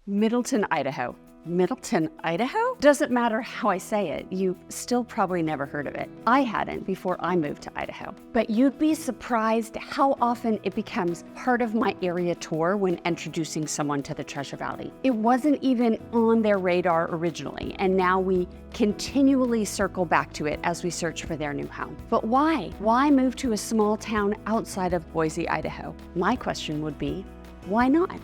Middleton, Idaho. Middleton, Idaho? Doesn't matter how I say it, you've still probably never heard of it. I hadn't before I moved to Idaho. But you'd be surprised how often it becomes part of my area tour when introducing someone to the Treasure Valley. It wasn't even on their radar originally, and now we continually circle back to it as we search for their new home. But why? Why move to a small town outside of Boise, Idaho? My question would be, why not?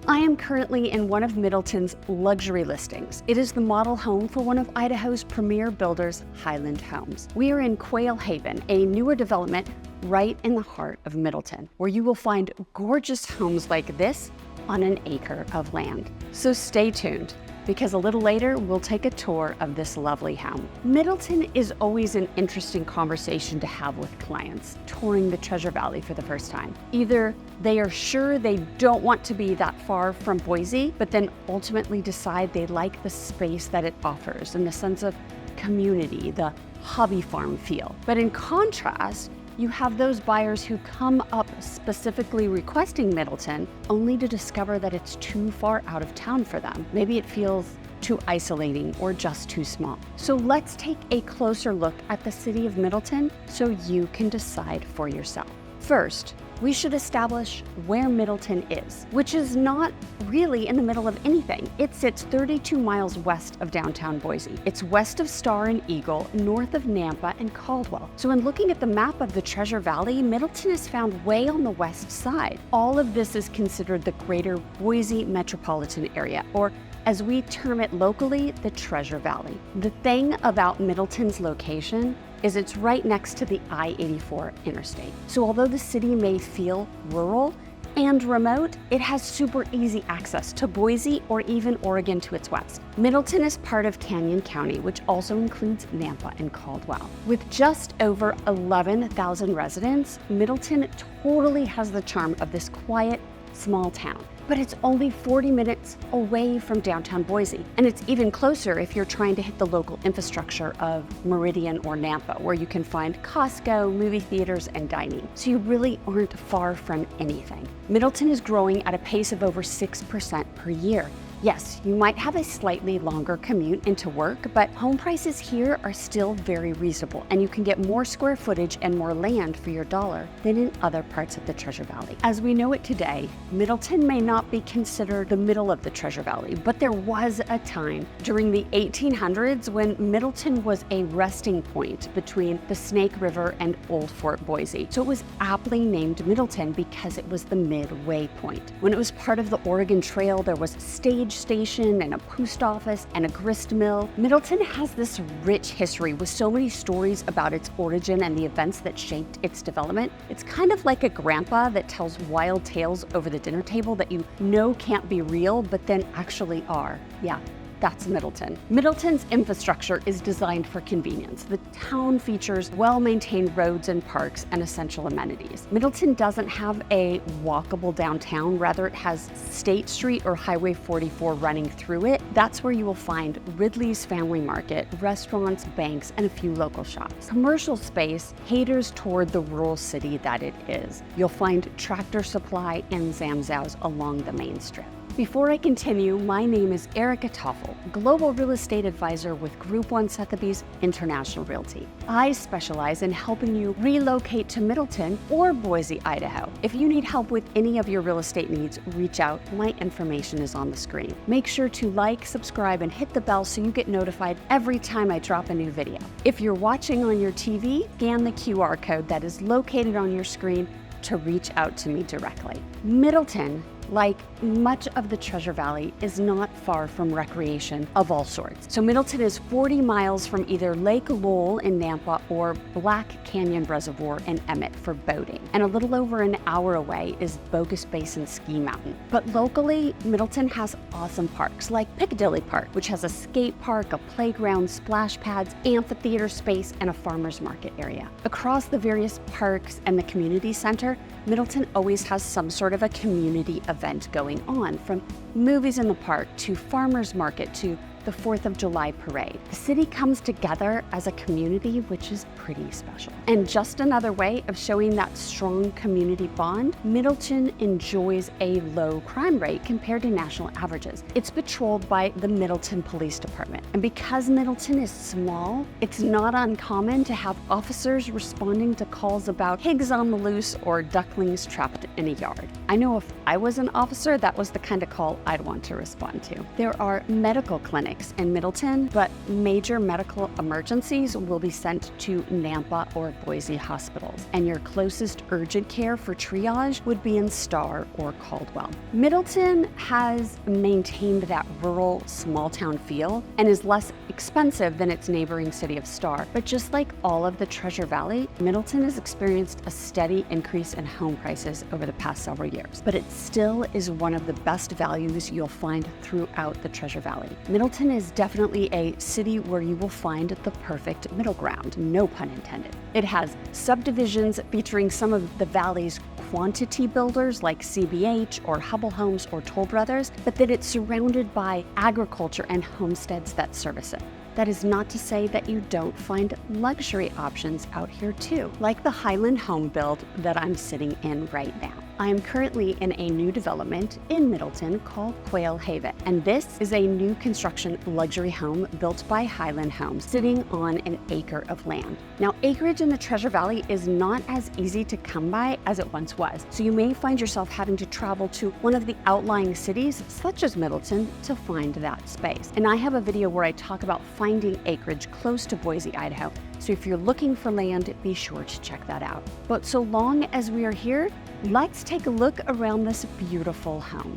I am currently in one of Middleton's luxury listings. It is the model home for one of Idaho's premier builders, Highland Homes. We are in Quail Haven, a newer development right in the heart of Middleton, where you will find gorgeous homes like this on an acre of land. So stay tuned, because a little later, we'll take a tour of this lovely home. Middleton is always an interesting conversation to have with clients touring the Treasure Valley for the first time. Either they are sure they don't want to be that far from Boise, but then ultimately decide they like the space that it offers and the sense of community, the hobby farm feel. But in contrast, you have those buyers who come up specifically requesting Middleton only to discover that it's too far out of town for them. Maybe it feels too isolating or just too small. So let's take a closer look at the city of Middleton so you can decide for yourself. First, we should establish where Middleton is, which is not really in the middle of anything. It sits 32 miles west of downtown Boise. It's west of Star and Eagle, north of Nampa and Caldwell. So in looking at the map of the Treasure Valley, Middleton is found way on the west side. All of this is considered the greater Boise metropolitan area, or as we term it locally, the Treasure Valley. The thing about Middleton's location is it's right next to the I-84 interstate. So although the city may feel rural and remote, it has super easy access to Boise or even Oregon to its west. Middleton is part of Canyon County, which also includes Nampa and Caldwell. With just over 11,000 residents, Middleton totally has the charm of this quiet, small town. But it's only 40 minutes away from downtown Boise. And it's even closer if you're trying to hit the local infrastructure of Meridian or Nampa, where you can find Costco, movie theaters, and dining. So you really aren't far from anything. Middleton is growing at a pace of over 6% per year. Yes, you might have a slightly longer commute into work, but home prices here are still very reasonable, and you can get more square footage and more land for your dollar than in other parts of the Treasure Valley. As we know it today, Middleton may not be considered the middle of the Treasure Valley, but there was a time during the 1800s when Middleton was a resting point between the Snake River and Old Fort Boise. So it was aptly named Middleton because it was the midway point. When it was part of the Oregon Trail, there was stage station and a post office and a grist mill. Middleton has this rich history with so many stories about its origin and the events that shaped its development. It's kind of like a grandpa that tells wild tales over the dinner table that you know can't be real, but then actually are. Yeah. That's Middleton. Middleton's infrastructure is designed for convenience. The town features well-maintained roads and parks and essential amenities. Middleton doesn't have a walkable downtown, rather it has State Street or Highway 44 running through it. That's where you will find Ridley's Family Market, restaurants, banks, and a few local shops. Commercial space caters toward the rural city that it is. You'll find Tractor Supply and Zamzows along the main strip. Before I continue, my name is Erica Toffel, Global Real Estate Advisor with Group 1 Sotheby's International Realty. I specialize in helping you relocate to Middleton or Boise, Idaho. If you need help with any of your real estate needs, reach out. My information is on the screen. Make sure to like, subscribe, and hit the bell so you get notified every time I drop a new video. If you're watching on your TV, scan the QR code that is located on your screen to reach out to me directly. Middleton, like much of the Treasure Valley, is not far from recreation of all sorts. So Middleton is 40 miles from either Lake Lowell in Nampa or Black Canyon Reservoir in Emmett for boating. And a little over an hour away is Bogus Basin Ski Mountain. But locally, Middleton has awesome parks like Piccadilly Park, which has a skate park, a playground, splash pads, amphitheater space, and a farmer's market area. Across the various parks and the community center, Middleton always has some sort of a community event going on, from movies in the park to farmers market to the 4th of July parade. The city comes together as a community, which is pretty special. And just another way of showing that strong community bond, Middleton enjoys a low crime rate compared to national averages. It's patrolled by the Middleton Police Department. And because Middleton is small, it's not uncommon to have officers responding to calls about pigs on the loose or ducklings trapped in a yard. I know if I was an officer, that was the kind of call I'd want to respond to. There are medical clinics in Middleton, but major medical emergencies will be sent to Nampa or Boise hospitals, and your closest urgent care for triage would be in Star or Caldwell. Middleton has maintained that rural, small-town feel and is less expensive than its neighboring city of Star, but just like all of the Treasure Valley, Middleton has experienced a steady increase in home prices over the past several years, but it still is one of the best values you'll find throughout the Treasure Valley. Middleton is definitely a city where you will find the perfect middle ground, no pun intended. It has subdivisions featuring some of the valley's quantity builders like CBH or Hubble Homes or Toll Brothers, but that it's surrounded by agriculture and homesteads that service it. That is not to say that you don't find luxury options out here too, like the Highland home build that I'm sitting in right now. I am currently in a new development in Middleton called Quail Haven, and this is a new construction luxury home built by Highland Homes, sitting on an acre of land. Now, acreage in the Treasure Valley is not as easy to come by as it once was, so you may find yourself having to travel to one of the outlying cities, such as Middleton, to find that space. And I have a video where I talk about finding acreage close to Boise, Idaho, so if you're looking for land, be sure to check that out. But so long as we are here, let's take a look around this beautiful home.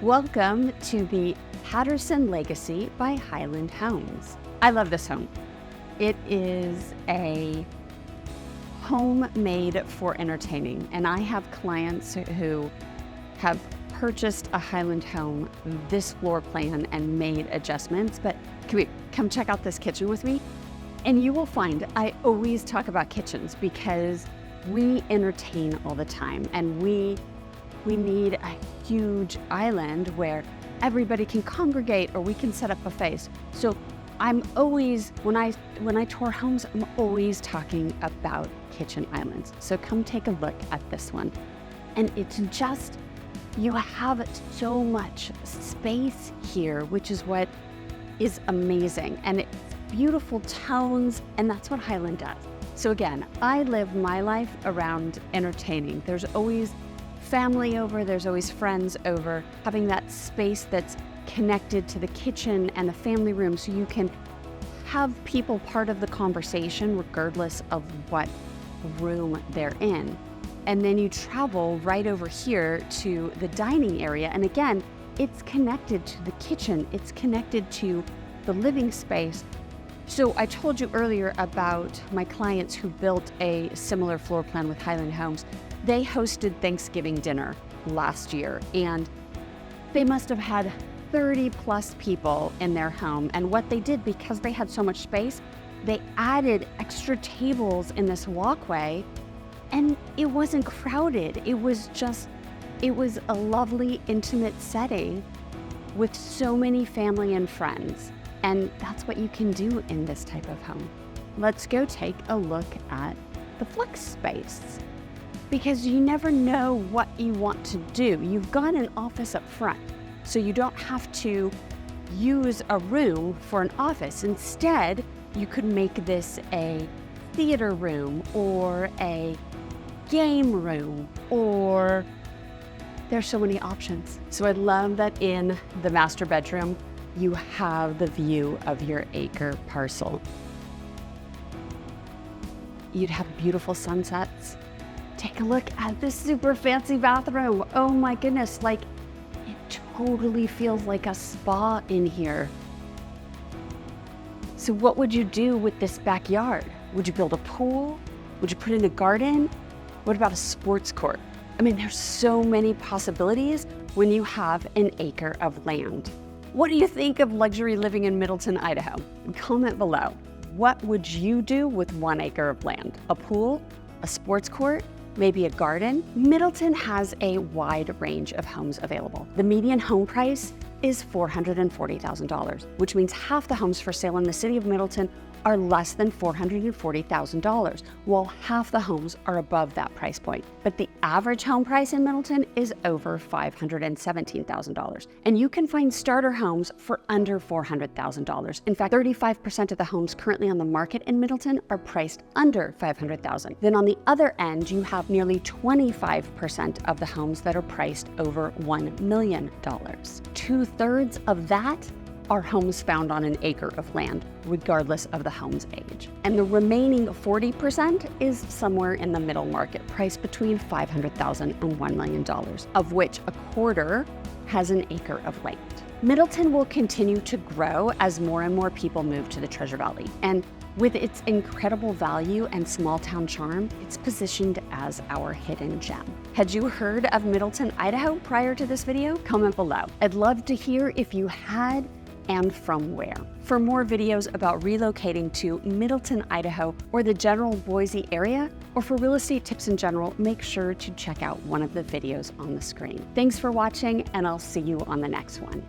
Welcome to the Patterson Legacy by Highland Homes. I love this home. It is a home made for entertaining, and I have clients who have purchased a Highland home, this floor plan, and made adjustments, but come check out this kitchen with me. And you will find I always talk about kitchens because we entertain all the time, and we need a huge island where everybody can congregate or we can set up buffets. So I'm always, when I tour homes, I'm always talking about kitchen islands. So come take a look at this one. And it's just, you have so much space here, which is what is amazing. And it's beautiful tones, and that's what Highland does. So again, I live my life around entertaining. There's always family over, there's always friends over, having that space that's connected to the kitchen and the family room so you can have people part of the conversation regardless of what room they're in. And then you travel right over here to the dining area, and again, it's connected to the kitchen, it's connected to the living space. So I told you earlier about my clients who built a similar floor plan with Highland Homes. They hosted Thanksgiving dinner last year, and they must have had 30 plus people in their home. And what they did, because they had so much space, they added extra tables in this walkway, and it wasn't crowded. It was a lovely, intimate setting with so many family and friends. And that's what you can do in this type of home. Let's go take a look at the flex space, because you never know what you want to do. You've got an office up front, so you don't have to use a room for an office. Instead, you could make this a theater room or a game room, or there's so many options. So I love that in the master bedroom, you have the view of your acre parcel. You'd have beautiful sunsets. Take a look at this super fancy bathroom. Oh my goodness, like it totally feels like a spa in here. So what would you do with this backyard? Would you build a pool? Would you put in a garden? What about a sports court? I mean, there's so many possibilities when you have an acre of land. What do you think of luxury living in Middleton, Idaho? Comment below. What would you do with 1 acre of land? A pool? A sports court? Maybe a garden? Middleton has a wide range of homes available. The median home price is $440,000, which means half the homes for sale in the city of Middleton are less than $440,000, while half the homes are above that price point. But the average home price in Middleton is over $517,000, and you can find starter homes for under $400,000. In fact, 35% of the homes currently on the market in Middleton are priced under $500,000. Then on the other end, you have nearly 25% of the homes that are priced over $1 million. 2/3 of that are homes found on an acre of land, regardless of the home's age. And the remaining 40% is somewhere in the middle market, priced between $500,000 and $1 million, of which a quarter has an acre of land. Middleton will continue to grow as more and more people move to the Treasure Valley. And with its incredible value and small town charm, it's positioned as our hidden gem. Had you heard of Middleton, Idaho prior to this video? Comment below. I'd love to hear if you had and from where. For more videos about relocating to Middleton, Idaho, or the general Boise area, or for real estate tips in general, make sure to check out one of the videos on the screen. Thanks for watching, and I'll see you on the next one.